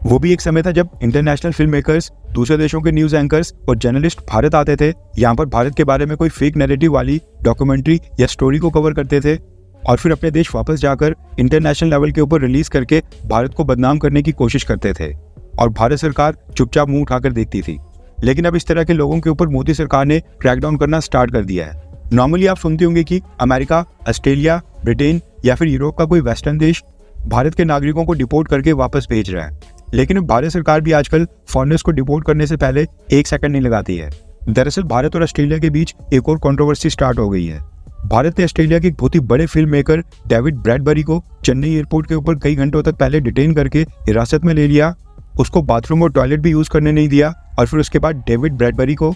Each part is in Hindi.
वो भी एक समय था जब इंटरनेशनल फिल्म मेकर्स, दूसरे देशों के न्यूज एंकर्स और जर्नलिस्ट भारत आते थे, यहाँ पर भारत के बारे में कोई फेक नैरेटिव वाली डॉक्यूमेंट्री या स्टोरी को कवर करते थे और फिर अपने देश वापस जाकर इंटरनेशनल लेवल के ऊपर रिलीज करके भारत को बदनाम करने की कोशिश करते थे और भारत सरकार चुपचाप मुंह उठाकर देखती थी। लेकिन अब इस तरह के लोगों के ऊपर मोदी सरकार ने क्रैकडाउन करना स्टार्ट कर दिया है। नॉर्मली आप सुनते होंगे कि अमेरिका, ऑस्ट्रेलिया, ब्रिटेन या फिर यूरोप का कोई वेस्टर्न देश भारत के नागरिकों को डिपोर्ट करके वापस भेज रहा है, लेकिन भारत सरकार भी आजकल फॉरेनर्स को डिपोर्ट करने से पहले एक सेकंड नहीं लगाती है। दरअसल भारत और ऑस्ट्रेलिया के बीच एक और कंट्रोवर्सी स्टार्ट हो गई है। भारत ने ऑस्ट्रेलिया के एक बहुत ही बड़े फिल्म मेकर डेविड ब्रैडबरी को चेन्नई एयरपोर्ट के ऊपर कई घंटों तक पहले डिटेन करके हिरासत में ले लिया, उसको बाथरूम और टॉयलेट भी यूज करने नहीं दिया और फिर उसके बाद डेविड ब्रैडबरी को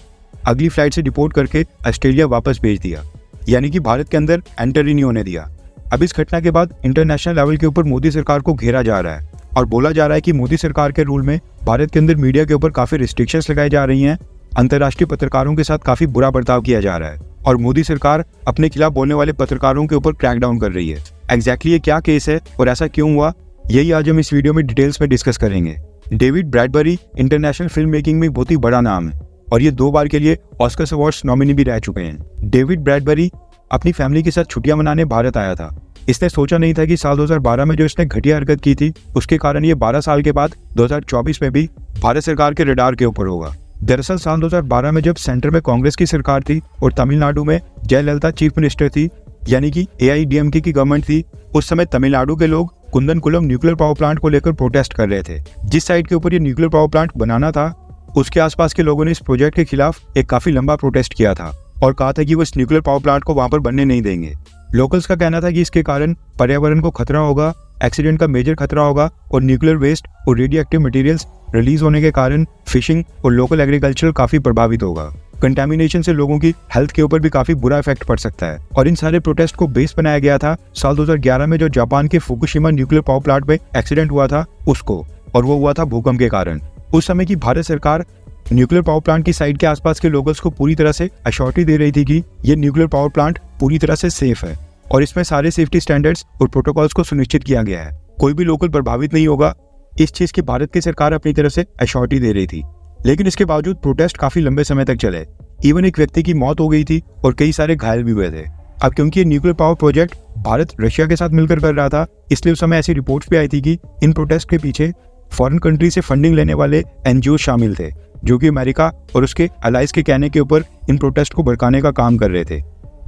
अगली फ्लाइट से डिपोर्ट करके ऑस्ट्रेलिया वापस भेज दिया, यानी कि भारत के अंदर एंटर ही नहीं होने दिया। अब इस घटना के बाद इंटरनेशनल लेवल के ऊपर मोदी सरकार को घेरा जा रहा है और बोला जा रहा है कि मोदी सरकार के रूल में भारत के अंदर मीडिया के ऊपर काफी रिस्ट्रिक्शंस लगाई जा रही हैं, अंतर्राष्ट्रीय पत्रकारों के साथ काफी बुरा बर्ताव किया जा रहा है और मोदी सरकार अपने खिलाफ बोलने वाले पत्रकारों के ऊपर क्रैकडाउन कर रही है। एग्जैक्टली ये क्या केस है और ऐसा क्यों हुआ, यही आज हम इस वीडियो में डिटेल्स में डिस्कस करेंगे। David Bradbury international film making में बहुत ही बड़ा नाम है और ये 2 बार के लिए ऑस्कर अवार्ड्स नॉमिनी भी रह चुके हैं। डेविड ब्रैडबरी अपनी फैमिली के साथ छुट्टियां मनाने भारत आया था। इसने सोचा नहीं था कि साल 2012 में जो इसने घटिया हरकत की थी उसके कारण ये 12 साल के बाद 2024 में भी भारत सरकार के रडार के ऊपर होगा। दरअसल साल 2012 में जब सेंटर में कांग्रेस की सरकार थी और तमिलनाडु में जयललिता चीफ मिनिस्टर थी, यानी कि AIADMK की गवर्नमेंट थी, उस समय तमिलनाडु के लोग कुंदनकुलम न्यूक्लियर पावर प्लांट को लेकर प्रोटेस्ट कर रहे थे। जिस साइड के ऊपर ये न्यूक्लियर पावर प्लांट बनाना था उसके आसपास के लोगों ने इस प्रोजेक्ट के खिलाफ एक काफी लंबा प्रोटेस्ट किया था और कहा था कि वो इस न्यूक्लियर पावर प्लांट को वहां पर बनने नहीं देंगे। लोकल्स का कहना था कि इसके कारण पर्यावरण को खतरा होगा, एक्सीडेंट का मेजर खतरा होगा और न्यूक्लियर वेस्ट और रेडियो एक्टिव मटेरियल्स रिलीज होने के कारण फिशिंग और लोकल एग्रीकल्चर काफी प्रभावित होगा। कंटामिनेशन से लोगों की हेल्थ के ऊपर भी काफी बुरा इफेक्ट पड़ सकता है और इन सारे प्रोटेस्ट को बेस बनाया गया था साल 2011 में जो जापान के फुकुशिमा न्यूक्लियर पावर प्लांट में एक्सीडेंट हुआ था उसको, और वो हुआ था भूकंप के कारण। उस समय की भारत सरकार न्यूक्लियर पावर प्लांट की साइड के आसपास के लोगों को पूरी तरह से अश्योरिटी दे रही थी कि ये न्यूक्लियर पावर प्लांट पूरी तरह से सेफ है और इसमें सारे सेफ्टी स्टैंडर्ड्स और प्रोटोकॉल्स को सुनिश्चित किया गया है, कोई भी लोकल प्रभावित नहीं होगा। इस चीज की भारत की सरकार अपनी तरफ से अश्योरिटी दे रही थी, लेकिन इसके बावजूद प्रोटेस्ट काफी लंबे समय तक चले। इवन एक व्यक्ति की मौत हो गई थी और कई सारे घायल भी हुए थे। अब क्योंकि ये nuclear power project Bharat Russia के साथ मिलकर कर रहा था, इसलिए उस समय ऐसी रिपोर्ट्स भी आई थी कि इन प्रोटेस्ट के पीछे फॉरेन कंट्री से फंडिंग लेने वाले NGO शामिल थे, जो कि अमेरिका और उसके अलाइज के कहने के ऊपर इन प्रोटेस्ट को भड़काने का काम कर रहे थे।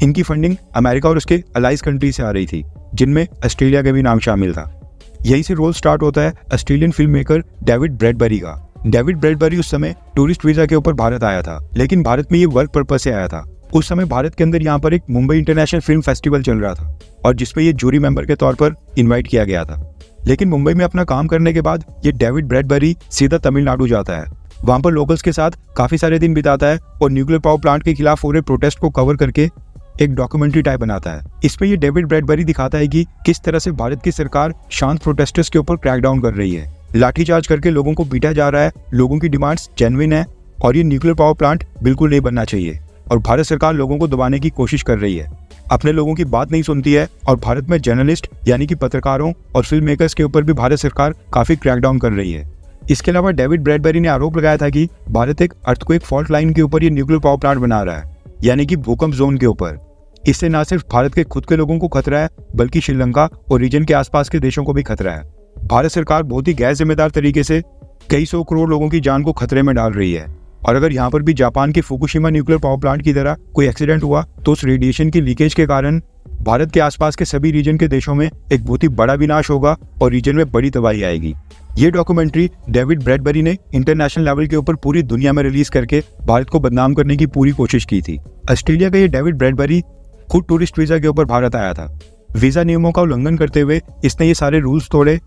इनकी फंडिंग अमेरिका और उसके अलाइज कंट्री से आ रही थी, जिनमें ऑस्ट्रेलिया का भी नाम शामिल था। यही से रोल स्टार्ट होता है Australian film maker David Bradbury का। डेविड ब्रैडबरी उस समय टूरिस्ट वीजा के ऊपर भारत आया था, लेकिन भारत में ये वर्क पर्पस से आया था। उस समय भारत के अंदर यहाँ पर एक मुंबई इंटरनेशनल फिल्म फेस्टिवल चल रहा था और जिसमें ये जूरी मेंबर के तौर पर इन्वाइट किया गया था। लेकिन मुंबई में अपना काम करने के बाद ये डेविड ब्रैडबरी सीधा तमिलनाडु जाता है, वहां पर लोकल्स के साथ काफी सारे दिन बिताता है और न्यूक्लियर पावर प्लांट के खिलाफ हो रहे प्रोटेस्ट को कवर करके एक डॉक्यूमेंट्री टाइप बनाता है। इसमें ये डेविड ब्रैडबरी दिखाता है कि किस तरह से भारत की सरकार शांत प्रोटेस्टर्स के ऊपर क्रैकडाउन कर रही है, लाठीचार्ज करके लोगों को पीटा जा रहा है, लोगों की डिमांड्स जेन्युइन है और ये न्यूक्लियर पावर प्लांट बिल्कुल नहीं बनना चाहिए और भारत सरकार लोगों को दबाने की कोशिश कर रही है, अपने लोगों की बात नहीं सुनती है और भारत में जर्नलिस्ट यानी कि पत्रकारों और फिल्म मेकर्स के ऊपर भी भारत सरकार काफी क्रैकडाउन कर रही है। इसके अलावा डेविड ब्रैडबरी ने आरोप लगाया था कि भारत एक अर्थक्वेक फॉल्ट लाइन के ऊपर ये न्यूक्लियर पावर प्लांट बना रहा है, यानी कि भूकंप जोन के ऊपर। इससे न सिर्फ भारत के खुद के लोगों को खतरा है बल्कि श्रीलंका और रीजन के आसपास के देशों को भी खतरा है। भारत सरकार बहुत ही गैर जिम्मेदार तरीके से कई 100 करोड़ लोगों की जान को खतरे में डाल रही है और अगर यहाँ पर भी जापान के फुकुशिमा न्यूक्लियर पावर प्लांट की तरह कोई एक्सीडेंट हुआ तो उस रेडिएशन की लीकेज के कारण भारत के आसपास के सभी रीजन के देशों में एक बहुत ही बड़ा विनाश होगा और रीजन में बड़ी तबाही आएगी। ये डॉक्यूमेंट्री डेविड ब्रैडबरी ने इंटरनेशनल लेवल के ऊपर पूरी दुनिया में रिलीज करके भारत को बदनाम करने की पूरी कोशिश की थी। ऑस्ट्रेलिया का ये डेविड ब्रैडबरी खुद टूरिस्ट वीजा के ऊपर भारत आया था। वीजा नियमों का उल्लंघन करते हुए इसने ये सारे रूल्स तोड़े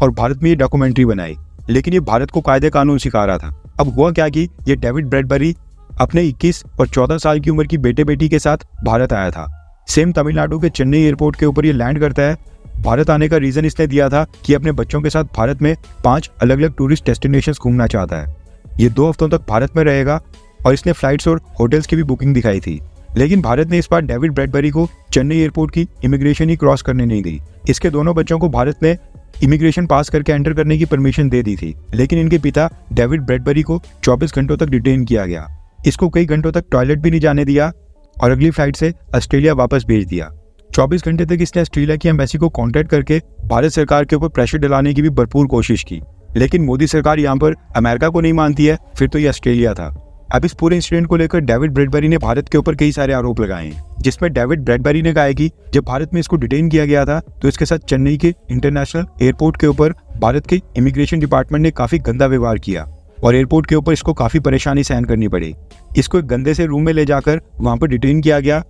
और भारत में ये डॉक्यूमेंट्री बनाई, लेकिन ये भारत को कायदे कानून सिखा रहा था। अब हुआ क्या कि ये डेविड ब्रैडबरी अपने 21 और 14 साल की उम्र की बेटे बेटी के साथ भारत आया था। सेम तमिलनाडु के चेन्नई एयरपोर्ट के ऊपर ये लैंड करता है। भारत आने का रीजन इसने दिया था कि अपने बच्चों के साथ भारत में 5 अलग अलग टूरिस्ट डेस्टिनेशंस घूमना चाहता है। ये 2 हफ्तों तक भारत में रहेगा और इसने फ्लाइट्स और होटल्स की भी बुकिंग दिखाई थी, लेकिन भारत ने इस बार डेविड ब्रैडबरी को चेन्नई एयरपोर्ट की इमिग्रेशन ही क्रॉस करने नहीं दी। इसके दोनों बच्चों को भारत ने इमिग्रेशन पास करके एंटर करने की परमिशन दे दी थी, लेकिन इनके पिता डेविड ब्रैडबरी को 24 घंटों तक डिटेन किया गया। इसको कई घंटों तक टॉयलेट भी नहीं जाने दिया और अगली फ्लाइट से ऑस्ट्रेलिया वापस भेज दिया। 24 घंटे तक इसने ऑस्ट्रेलिया की एम्बेसी को कांटेक्ट करके भारत सरकार के ऊपर प्रेशर दिलाने की भी भरपूर कोशिश की, लेकिन मोदी सरकार यहाँ पर अमेरिका को नहीं मानती है, फिर तो ये ऑस्ट्रेलिया था। अब इस पूरे इंसिडेंट को लेकर डेविड ब्रैडबरी ने भारत के ऊपर कई सारे आरोप लगाए हैं, जिसमें डेविड ब्रैडबरी ने कहा है कि जब भारत में इसको डिटेन किया गया था तो इसके साथ चेन्नई के इंटरनेशनल एयरपोर्ट के ऊपर भारत के इमिग्रेशन डिपार्टमेंट ने काफी गंदा व्यवहार किया और एयरपोर्ट के ऊपर इसको काफी परेशानी सहन करनी पड़ी। इसको एक गंदे से रूम में ले जाकर वहां पर डिटेन किया गया,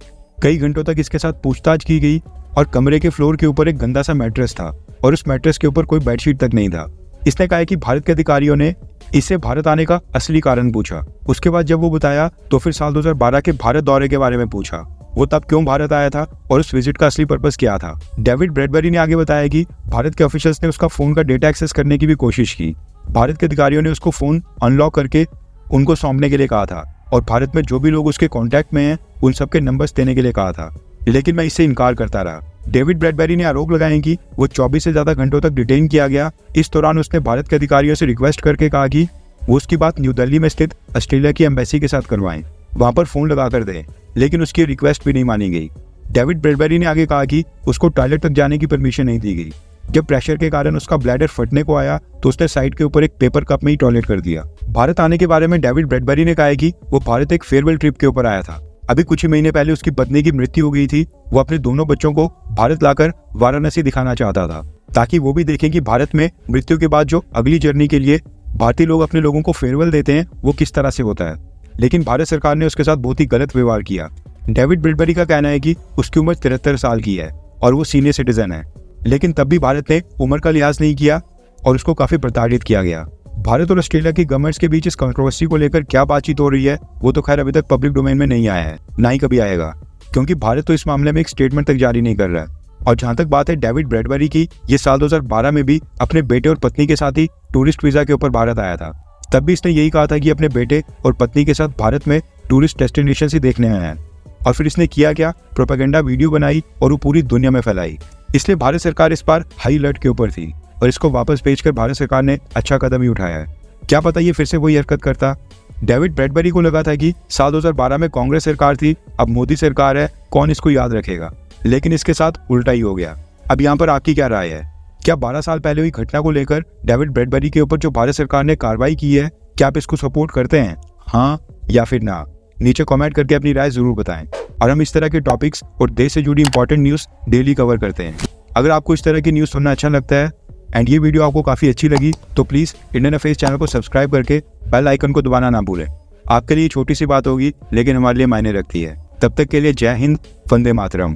कई घंटों तक इसके साथ पूछताछ की गई और कमरे के फ्लोर के ऊपर एक गंदा सा मैट्रेस था और उस मैट्रेस के ऊपर कोई बेडशीट तक नहीं था। इसने कहा कि भारत के अधिकारियों ने इससे भारत आने का असली कारण पूछा। उसके बाद जब वो बताया तो फिर साल 2012 के भारत दौरे के बारे में पूछा, वो तब क्यों भारत आया था और उस विजिट का असली पर्पस क्या था। डेविड ब्रैडबरी ने आगे बताया कि भारत के ऑफिशियल्स ने उसका फोन का डेटा एक्सेस करने की भी कोशिश की। भारत के अधिकारियों ने उसको फोन अनलॉक करके उनको सौंपने के लिए कहा था और भारत में जो भी लोग उसके कॉन्टैक्ट में हैं उन सबके नंबर्स देने के लिए कहा था, लेकिन मैं इससे इनकार करता रहा। डेविड ब्रैडबरी ने आरोप लगाए कि वो 24 से ज्यादा घंटों तक डिटेन किया गया। इस दौरान उसने भारत के अधिकारियों से रिक्वेस्ट करके कहा कि वो उसकी बात न्यू दिल्ली में स्थित ऑस्ट्रेलिया की एम्बेसी के साथ करवाएं, वहां पर फोन लगा कर दें, लेकिन उसकी रिक्वेस्ट भी नहीं मानी गई। डेविड ब्रैडबरी ने आगे कहा कि उसको टॉयलेट तक जाने की परमिशन नहीं दी गई। जब प्रेशर के कारण उसका ब्लैडर फटने को आया तो उसने साइड के ऊपर एक पेपर कप में ही टॉयलेट कर दिया। भारत आने के बारे में डेविड ब्रैडबरी ने कहा है कि वो भारत एक फेयरवेल ट्रिप के ऊपर आया था। अभी कुछ ही महीने पहले उसकी पत्नी की मृत्यु हो गई थी। वो अपने दोनों बच्चों को भारत लाकर वाराणसी दिखाना चाहता था, ताकि वो भी देखें कि भारत में मृत्यु के बाद जो अगली जर्नी के लिए भारतीय लोग अपने लोगों को फेयरवेल देते हैं वो किस तरह से होता है। लेकिन भारत सरकार ने उसके साथ बहुत ही गलत व्यवहार किया। डेविड ब्रैडबरी का कहना है कि उसकी उम्र 73 साल की है और वो सीनियर सिटीजन है, लेकिन तब भी भारत ने उम्र का लिहाज नहीं किया और उसको काफी प्रताड़ित किया गया। भारत और ऑस्ट्रेलिया की गवर्नमेंट्स के बीच इस कंट्रोवर्सी को लेकर क्या बातचीत हो रही है वो तो खैर अभी तक पब्लिक डोमेन में नहीं आया है, ना ही कभी आएगा, क्योंकि भारत तो इस मामले में एक स्टेटमेंट तक जारी नहीं कर रहा है। और जहां तक बात है डेविड ब्रैडबरी की, ये साल 2012 में भी अपने बेटे और पत्नी के साथ ही टूरिस्ट वीजा के ऊपर भारत आया था। तब भी इसने यही कहा था कि अपने बेटे और पत्नी के साथ भारत में टूरिस्ट डेस्टिनेशन ही देखने आया है। और फिर इसने किया क्या, प्रोपेगेंडा वीडियो बनाई और वो पूरी दुनिया में फैलाई। इसलिए भारत सरकार इस बार हाई अलर्ट के ऊपर थी और इसको वापस भेजकर भारत सरकार ने अच्छा कदम ही उठाया है। क्या पता ये फिर से वही हरकत करता। डेविड ब्रैडबरी को लगा था कि साल 2012 में कांग्रेस सरकार थी, अब मोदी सरकार है, कौन इसको याद रखेगा, लेकिन इसके साथ उल्टा ही हो गया। अब यहाँ पर आपकी क्या राय है? क्या 12 साल पहले हुई घटना को लेकर डेविड ब्रैडबरी के ऊपर जो भारत सरकार ने कार्रवाई की है, क्या आप इसको सपोर्ट करते हैं, हाँ या फिर ना? नीचे कमेंट करके अपनी राय जरूर बताएं। और हम इस तरह के टॉपिक्स और देश से जुड़ी इंपॉर्टेंट न्यूज़ डेली कवर करते हैं। अगर आपको इस तरह की न्यूज़ सुनना अच्छा लगता है एंड ये वीडियो आपको काफ़ी अच्छी लगी तो प्लीज़ इंडियन अफेयर्स चैनल को सब्सक्राइब करके बेल आइकन को दबाना ना भूलें। आपके लिए छोटी सी बात होगी लेकिन हमारे लिए मायने रखती है। तब तक के लिए जय हिंद, वंदे मातरम।